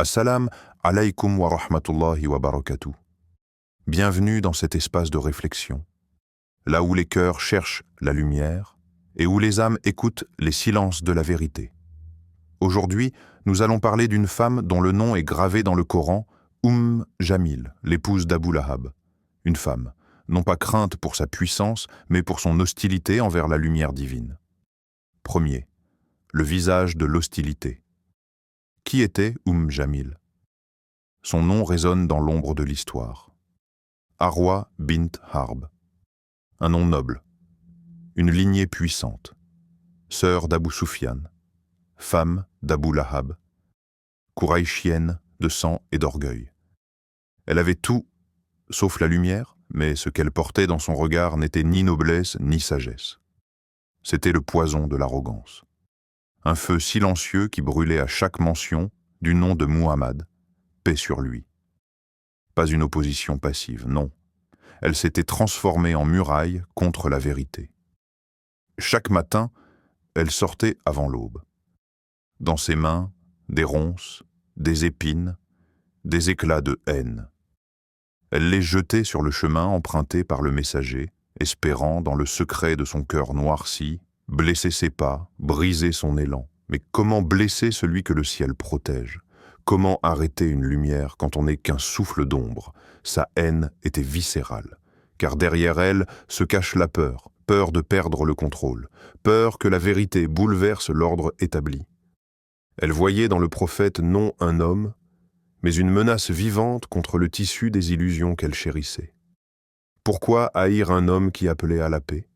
Assalam alaykum wa rahmatullahi wa barakatuh. Bienvenue dans cet espace de réflexion, là où les cœurs cherchent la lumière et où les âmes écoutent les silences de la vérité. Aujourd'hui, nous allons parler d'une femme dont le nom est gravé dans le Coran, Jamil, l'épouse d'Abu Lahab. Une femme, non pas crainte pour sa puissance, mais pour son hostilité envers la lumière divine. Premier, le visage de l'hostilité. Qui était Jamil? Son nom résonne dans l'ombre de l'histoire. Arwa bint Harb. Un nom noble. Une lignée puissante. Sœur d'Abu Sufyan. Femme d'Abu Lahab. Kouraïchienne de sang et d'orgueil. Elle avait tout, sauf la lumière, mais ce qu'elle portait dans son regard n'était ni noblesse ni sagesse. C'était le poison de l'arrogance. Un feu silencieux qui brûlait à chaque mention du nom de Muhammad, paix sur lui. Pas une opposition passive, non. Elle s'était transformée en muraille contre la vérité. Chaque matin, elle sortait avant l'aube. Dans ses mains, des ronces, des épines, des éclats de haine. Elle les jetait sur le chemin emprunté par le messager, espérant, dans le secret de son cœur noirci, blesser ses pas, briser son élan. Mais comment blesser celui que le ciel protège? Comment arrêter une lumière quand on n'est qu'un souffle d'ombre? Sa haine était viscérale, car derrière elle se cache la peur, peur de perdre le contrôle, peur que la vérité bouleverse l'ordre établi. Elle voyait dans le prophète non un homme, mais une menace vivante contre le tissu des illusions qu'elle chérissait. Pourquoi haïr un homme qui appelait à la paix?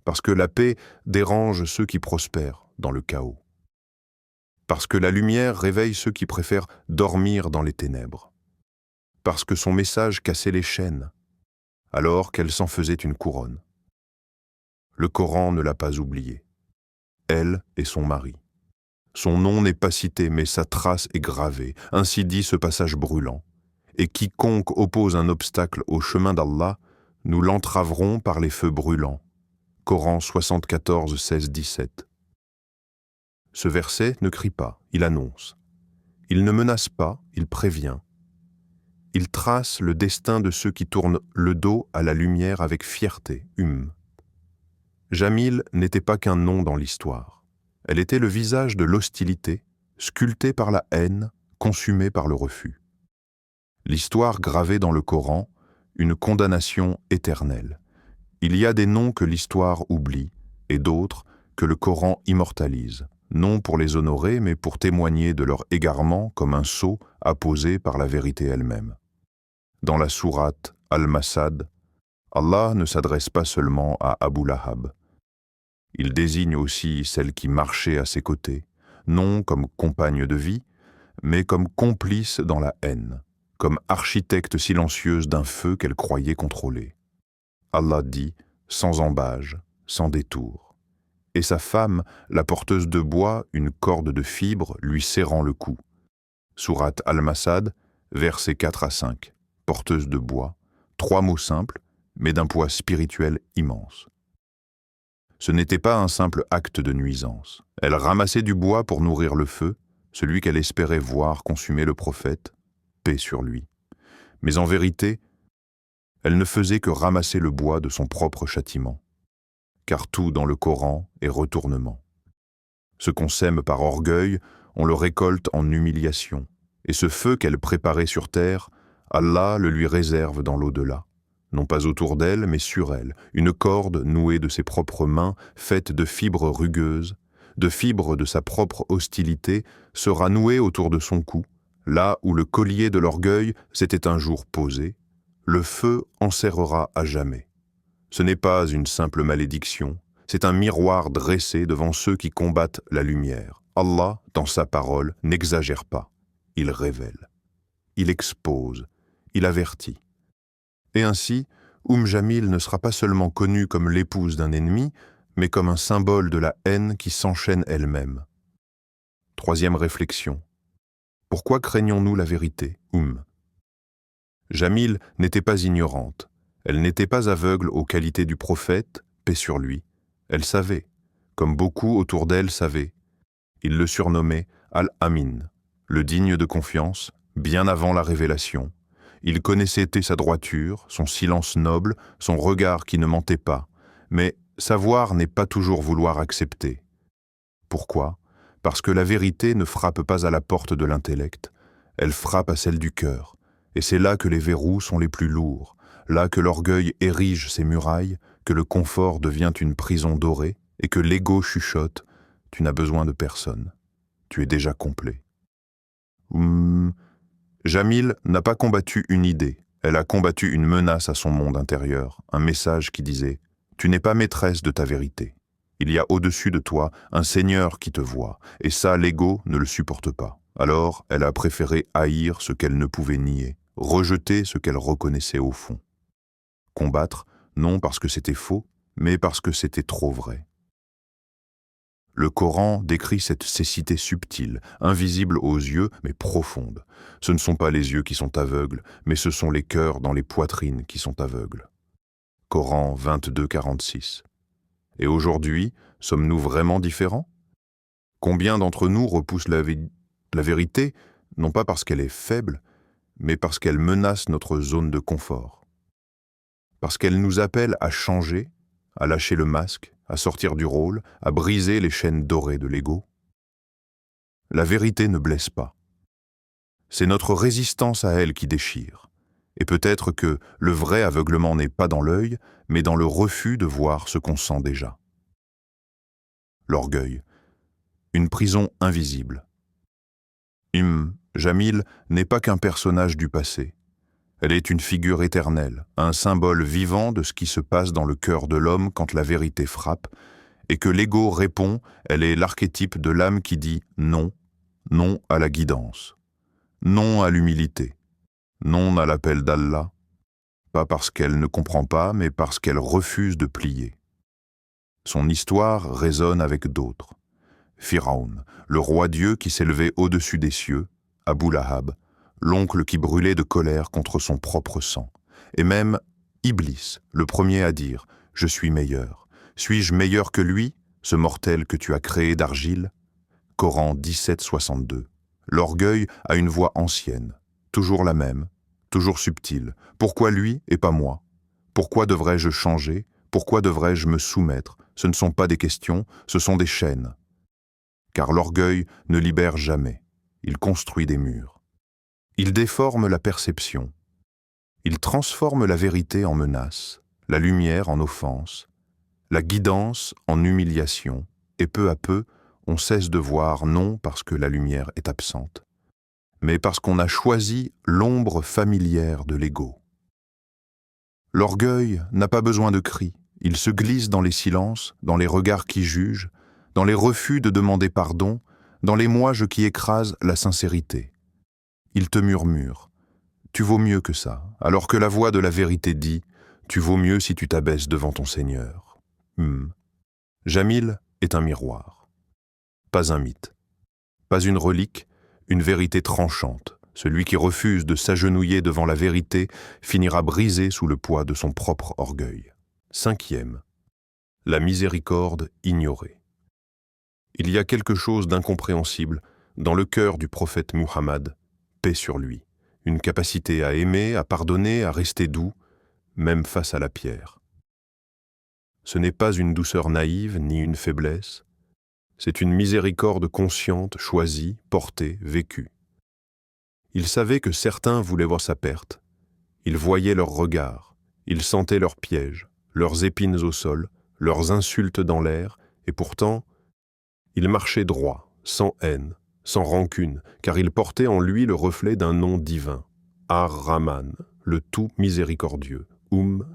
Parce que la paix dérange ceux qui prospèrent dans le chaos. Parce que la lumière réveille ceux qui préfèrent dormir dans les ténèbres. Parce que son message cassait les chaînes, alors qu'elle s'en faisait une couronne. Le Coran ne l'a pas oubliée. Elle et son mari. Son nom n'est pas cité, mais sa trace est gravée. Ainsi dit ce passage brûlant. Et quiconque oppose un obstacle au chemin d'Allah, nous l'entraverons par les feux brûlants. Coran 74, 16, 17. Ce verset ne crie pas, il annonce. Il ne menace pas, il prévient. Il trace le destin de ceux qui tournent le dos à la lumière avec fierté, Jamil n'était pas qu'un nom dans l'histoire. Elle était le visage de l'hostilité, sculpté par la haine, consumé par le refus. L'histoire gravée dans le Coran, une condamnation éternelle. Il y a des noms que l'histoire oublie, et d'autres que le Coran immortalise, non pour les honorer, mais pour témoigner de leur égarement comme un sceau apposé par la vérité elle-même. Dans la sourate Al-Masad, Allah ne s'adresse pas seulement à Abu Lahab. Il désigne aussi celle qui marchait à ses côtés, non comme compagne de vie, mais comme complice dans la haine, comme architecte silencieuse d'un feu qu'elle croyait contrôler. Allah dit, sans embâge, sans détour. Et sa femme, la porteuse de bois, une corde de fibres lui serrant le cou. Sourate Al-Masad, versets 4 à 5. Porteuse de bois, 3 mots simples, mais d'un poids spirituel immense. Ce n'était pas un simple acte de nuisance. Elle ramassait du bois pour nourrir le feu, celui qu'elle espérait voir consumer le prophète, paix sur lui. Mais en vérité, elle ne faisait que ramasser le bois de son propre châtiment. Car tout dans le Coran est retournement. Ce qu'on sème par orgueil, on le récolte en humiliation. Et ce feu qu'elle préparait sur terre, Allah le lui réserve dans l'au-delà. Non pas autour d'elle, mais sur elle, une corde nouée de ses propres mains, faite de fibres rugueuses, de fibres de sa propre hostilité, sera nouée autour de son cou, là où le collier de l'orgueil s'était un jour posé, le feu enserrera à jamais. Ce n'est pas une simple malédiction, c'est un miroir dressé devant ceux qui combattent la lumière. Allah, dans sa parole, n'exagère pas, il révèle, il expose, il avertit. Et ainsi, Jamil ne sera pas seulement connue comme l'épouse d'un ennemi, mais comme un symbole de la haine qui s'enchaîne elle-même. Troisième réflexion. Pourquoi craignons-nous la vérité, Jamil n'était pas ignorante. Elle n'était pas aveugle aux qualités du prophète, paix sur lui. Elle savait, comme beaucoup autour d'elle savaient. Il le surnommait Al-Amin, Le digne de confiance, bien avant la révélation, il connaissait sa droiture, son silence noble, son regard qui ne mentait pas, mais savoir n'est pas toujours vouloir accepter. Pourquoi? Parce que la vérité ne frappe pas à la porte de l'intellect, elle frappe à celle du cœur, et c'est là que les verrous sont les plus lourds, là que l'orgueil érige ses murailles, que le confort devient une prison dorée, et que l'ego chuchote « Tu n'as besoin de personne, tu es déjà complet ». Jamil n'a pas combattu une idée, elle a combattu une menace à son monde intérieur, un message qui disait « Tu n'es pas maîtresse de ta vérité. Il y a au-dessus de toi un Seigneur qui te voit, et ça, l'ego ne le supporte pas. » Alors, elle a préféré haïr ce qu'elle ne pouvait nier, rejeter ce qu'elle reconnaissait au fond. Combattre, non parce que c'était faux, mais parce que c'était trop vrai. Le Coran décrit cette cécité subtile, invisible aux yeux, mais profonde. Ce ne sont pas les yeux qui sont aveugles, mais ce sont les cœurs dans les poitrines qui sont aveugles. Coran 22, 46. Et aujourd'hui, sommes-nous vraiment différents? Combien d'entre nous repoussent la vérité, non pas parce qu'elle est faible, mais parce qu'elle menace notre zone de confort? Parce qu'elle nous appelle à changer, à lâcher le masque, à sortir du rôle, à briser les chaînes dorées de l'ego. La vérité ne blesse pas. C'est notre résistance à elle qui déchire. Et peut-être que le vrai aveuglement n'est pas dans l'œil, mais dans le refus de voir ce qu'on sent déjà. L'orgueil. Une prison invisible. Jamil n'est pas qu'un personnage du passé. Elle est une figure éternelle, un symbole vivant de ce qui se passe dans le cœur de l'homme quand la vérité frappe, et que l'ego répond, elle est l'archétype de l'âme qui dit non, non à la guidance, non à l'humilité, non à l'appel d'Allah, pas parce qu'elle ne comprend pas, mais parce qu'elle refuse de plier. Son histoire résonne avec d'autres. Pharaon, le roi Dieu qui s'élevait au-dessus des cieux, Abu Lahab, l'oncle qui brûlait de colère contre son propre sang, et même Iblis, le premier à dire « Je suis meilleur ». Suis-je meilleur que lui, ce mortel que tu as créé d'argile? Coran 17, 62. L'orgueil a une voix ancienne, toujours la même, toujours subtile. Pourquoi lui et pas moi? Pourquoi devrais-je changer? Pourquoi devrais-je me soumettre? Ce ne sont pas des questions, ce sont des chaînes. Car l'orgueil ne libère jamais, il construit des murs. Il déforme la perception. Il transforme la vérité en menace, la lumière en offense, la guidance en humiliation, et peu à peu, on cesse de voir non parce que la lumière est absente, mais parce qu'on a choisi l'ombre familière de l'ego. L'orgueil n'a pas besoin de cris, il se glisse dans les silences, dans les regards qui jugent, dans les refus de demander pardon, dans les moi-je qui écrasent la sincérité. Il te murmure « Tu vaux mieux que ça », alors que la voix de la vérité dit « Tu vaux mieux si tu t'abaisses devant ton Seigneur ». Jamil est un miroir. Pas un mythe. Pas une relique, une vérité tranchante. Celui qui refuse de s'agenouiller devant la vérité finira brisé sous le poids de son propre orgueil. 5e. La miséricorde ignorée. Il y a quelque chose d'incompréhensible dans le cœur du prophète Muhammad, paix sur lui, une capacité à aimer, à pardonner, à rester doux, même face à la pierre. Ce n'est pas une douceur naïve ni une faiblesse, c'est une miséricorde consciente, choisie, portée, vécue. Il savait que certains voulaient voir sa perte, il voyait leurs regards, il sentait leurs pièges, leurs épines au sol, leurs insultes dans l'air, et pourtant, il marchait droit, sans haine, sans rancune, car il portait en lui le reflet d'un nom divin, Ar-Rahman, le tout miséricordieux.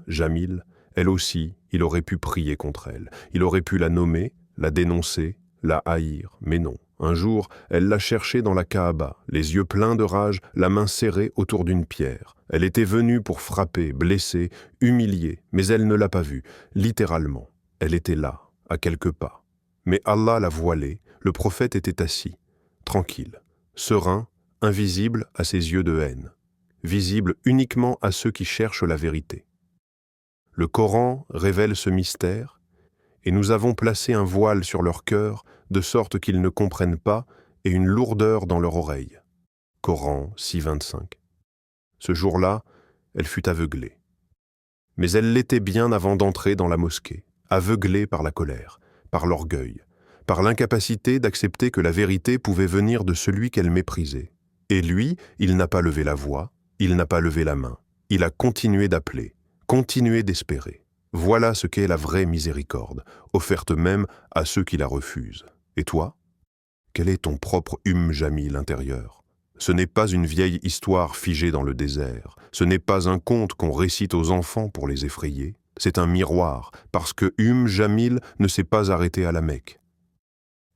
Jamil, elle aussi, il aurait pu prier contre elle, il aurait pu la nommer, la dénoncer, la haïr, mais non. Un jour, elle l'a cherché dans la Kaaba, les yeux pleins de rage, la main serrée autour d'une pierre. Elle était venue pour frapper, blesser, humilier, mais elle ne l'a pas vue, littéralement. Elle était là, à quelques pas. Mais Allah l'a voilée, le prophète était assis, tranquille, serein, invisible à ses yeux de haine, visible uniquement à ceux qui cherchent la vérité. Le Coran révèle ce mystère, et nous avons placé un voile sur leur cœur, de sorte qu'ils ne comprennent pas, et une lourdeur dans leur oreille. Coran 6,25. Ce jour-là, elle fut aveuglée. Mais elle l'était bien avant d'entrer dans la mosquée, aveuglée par la colère, par l'orgueil, par l'incapacité d'accepter que la vérité pouvait venir de celui qu'elle méprisait. Et lui, il n'a pas levé la voix, il n'a pas levé la main, il a continué d'appeler, continué d'espérer. Voilà ce qu'est la vraie miséricorde, offerte même à ceux qui la refusent. Et toi? Quel est ton propre Jamil intérieur? Ce n'est pas une vieille histoire figée dans le désert, ce n'est pas un conte qu'on récite aux enfants pour les effrayer, c'est un miroir, parce que Jamil ne s'est pas arrêtée à la Mecque.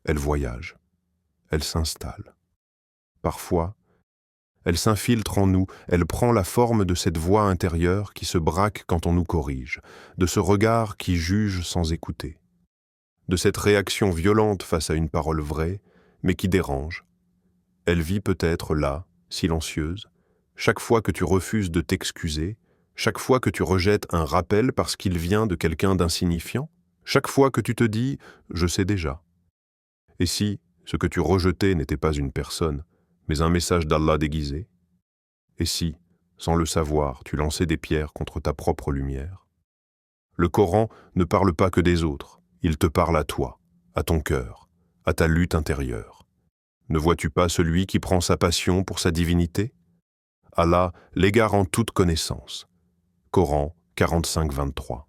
Elle voyage, elle s'installe. Parfois, elle s'infiltre en nous, elle prend la forme de cette voix intérieure qui se braque quand on nous corrige, de ce regard qui juge sans écouter, de cette réaction violente face à une parole vraie, mais qui dérange. Elle vit peut-être là, silencieuse, chaque fois que tu refuses de t'excuser, chaque fois que tu rejettes un rappel parce qu'il vient de quelqu'un d'insignifiant, chaque fois que tu te dis « je sais déjà ». Et si ce que tu rejetais n'était pas une personne, mais un message d'Allah déguisé? Et si, sans le savoir, tu lançais des pierres contre ta propre lumière? Le Coran ne parle pas que des autres, il te parle à toi, à ton cœur, à ta lutte intérieure. Ne vois-tu pas celui qui prend sa passion pour sa divinité? Allah l'égare en toute connaissance. Coran 45-23.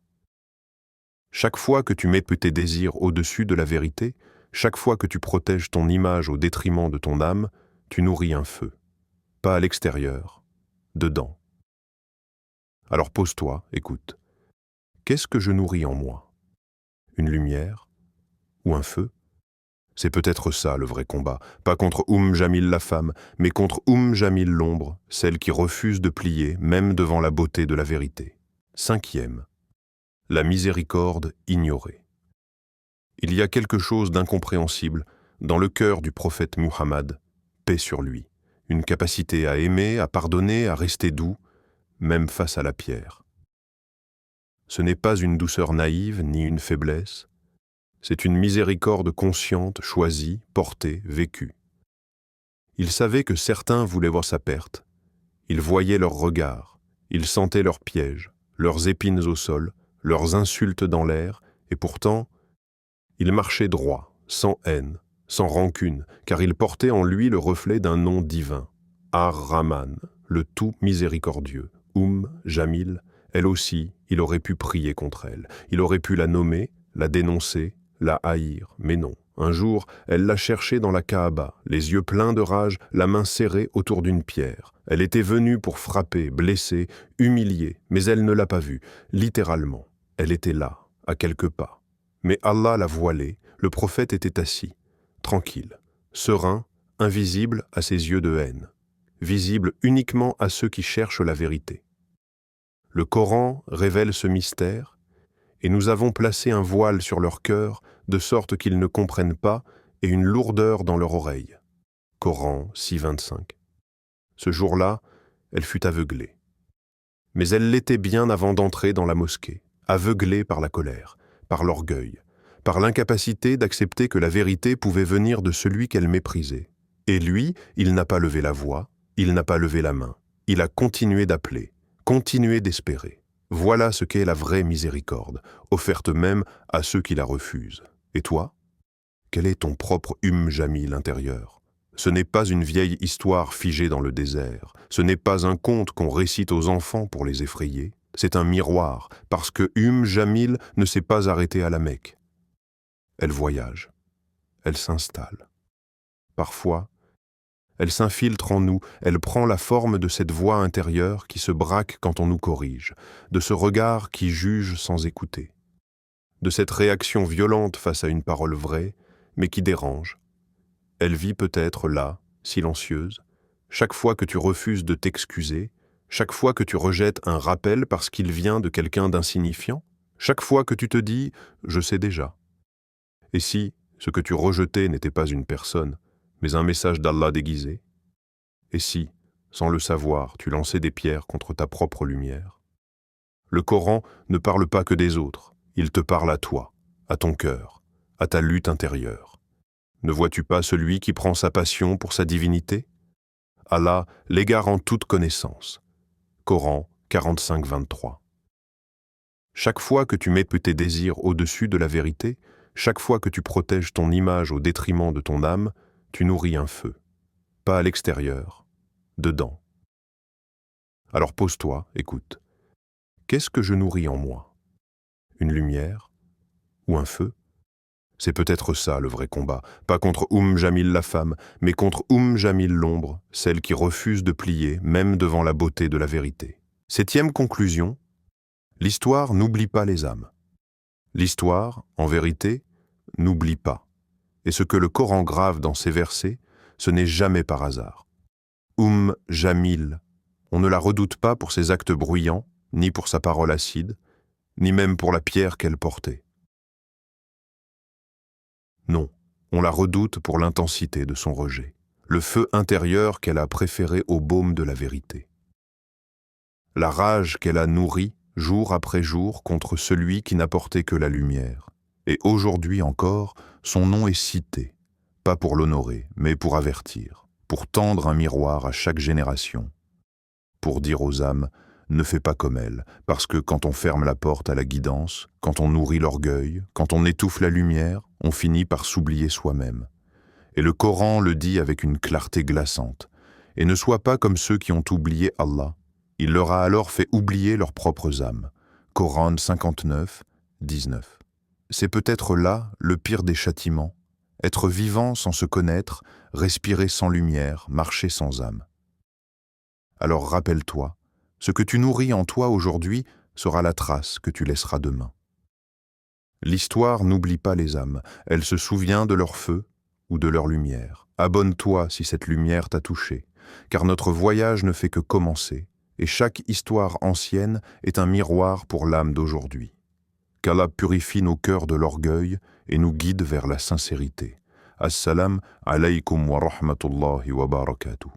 Chaque fois que tu mets tes désirs au-dessus de la vérité, chaque fois que tu protèges ton image au détriment de ton âme, tu nourris un feu. Pas à l'extérieur, dedans. Alors pose-toi, écoute. Qu'est-ce que je nourris en moi? Une lumière? Ou un feu? C'est peut-être ça le vrai combat, pas contre Jamil la femme, mais contre Jamil l'ombre, celle qui refuse de plier même devant la beauté de la vérité. 5e. La miséricorde ignorée. Il y a quelque chose d'incompréhensible dans le cœur du prophète Muhammad, paix sur lui, une capacité à aimer, à pardonner, à rester doux, même face à la pierre. Ce n'est pas une douceur naïve ni une faiblesse, c'est une miséricorde consciente, choisie, portée, vécue. Il savait que certains voulaient voir sa perte. Il voyait leurs regards, il sentait leurs pièges, leurs épines au sol, leurs insultes dans l'air, et pourtant, il marchait droit, sans haine, sans rancune, car il portait en lui le reflet d'un nom divin, Ar-Rahman, le tout miséricordieux. Jamil, elle aussi, il aurait pu prier contre elle, il aurait pu la nommer, la dénoncer, la haïr, mais non. Un jour, elle l'a cherché dans la Kaaba, les yeux pleins de rage, la main serrée autour d'une pierre. Elle était venue pour frapper, blesser, humilier, mais elle ne l'a pas vue, littéralement. Elle était là, à quelques pas. Mais Allah l'a voilée, le prophète était assis, tranquille, serein, invisible à ses yeux de haine, visible uniquement à ceux qui cherchent la vérité. Le Coran révèle ce mystère, et nous avons placé un voile sur leur cœur, de sorte qu'ils ne comprennent pas, et une lourdeur dans leur oreille. Coran 6,25. Ce jour-là, elle fut aveuglée. Mais elle l'était bien avant d'entrer dans la mosquée, aveuglée par la colère, par l'orgueil, par l'incapacité d'accepter que la vérité pouvait venir de celui qu'elle méprisait. Et lui, il n'a pas levé la voix, il n'a pas levé la main, il a continué d'appeler, continué d'espérer. Voilà ce qu'est la vraie miséricorde, offerte même à ceux qui la refusent. Et toi? Quel est ton propre Jamil intérieur? Ce n'est pas une vieille histoire figée dans le désert, ce n'est pas un conte qu'on récite aux enfants pour les effrayer, c'est un miroir, parce que Jamil ne s'est pas arrêtée à la Mecque. Elle voyage, elle s'installe. Parfois, elle s'infiltre en nous, elle prend la forme de cette voix intérieure qui se braque quand on nous corrige, de ce regard qui juge sans écouter, de cette réaction violente face à une parole vraie, mais qui dérange. Elle vit peut-être là, silencieuse, chaque fois que tu refuses de t'excuser, chaque fois que tu rejettes un rappel parce qu'il vient de quelqu'un d'insignifiant, chaque fois que tu te dis « je sais déjà ». Et si ce que tu rejetais n'était pas une personne, mais un message d'Allah déguisé? Et si, sans le savoir, tu lançais des pierres contre ta propre lumière? Le Coran ne parle pas que des autres, il te parle à toi, à ton cœur, à ta lutte intérieure. Ne vois-tu pas celui qui prend sa passion pour sa divinité? Allah l'égare en toute connaissance. Coran 45, 23. Chaque fois que tu mets tes désirs au-dessus de la vérité, chaque fois que tu protèges ton image au détriment de ton âme, tu nourris un feu. Pas à l'extérieur, dedans. Alors pose-toi, écoute. Qu'est-ce que je nourris en moi? Une lumière? Ou un feu? C'est peut-être ça le vrai combat, pas contre Jamil la femme, mais contre Jamil l'ombre, celle qui refuse de plier, même devant la beauté de la vérité. 7e conclusion, l'histoire n'oublie pas les âmes. L'histoire, en vérité, n'oublie pas. Et ce que le Coran grave dans ces versets, ce n'est jamais par hasard. Jamil, on ne la redoute pas pour ses actes bruyants, ni pour sa parole acide, ni même pour la pierre qu'elle portait. Non, on la redoute pour l'intensité de son rejet, le feu intérieur qu'elle a préféré au baume de la vérité. La rage qu'elle a nourrie jour après jour contre celui qui n'apportait que la lumière. Et aujourd'hui encore, son nom est cité, pas pour l'honorer, mais pour avertir, pour tendre un miroir à chaque génération, pour dire aux âmes « ne fais pas comme elle », parce que quand on ferme la porte à la guidance, quand on nourrit l'orgueil, quand on étouffe la lumière, on finit par s'oublier soi-même. Et le Coran le dit avec une clarté glaçante. Et ne sois pas comme ceux qui ont oublié Allah. Il leur a alors fait oublier leurs propres âmes. Coran 59, 19. C'est peut-être là le pire des châtiments, être vivant sans se connaître, respirer sans lumière, marcher sans âme. Alors rappelle-toi, ce que tu nourris en toi aujourd'hui sera la trace que tu laisseras demain. L'histoire n'oublie pas les âmes, elle se souvient de leur feu ou de leur lumière. Abonne-toi si cette lumière t'a touché, car notre voyage ne fait que commencer, et chaque histoire ancienne est un miroir pour l'âme d'aujourd'hui. Qu'Allah purifie nos cœurs de l'orgueil et nous guide vers la sincérité. Assalam alaykum wa rahmatullahi wa barakatuh.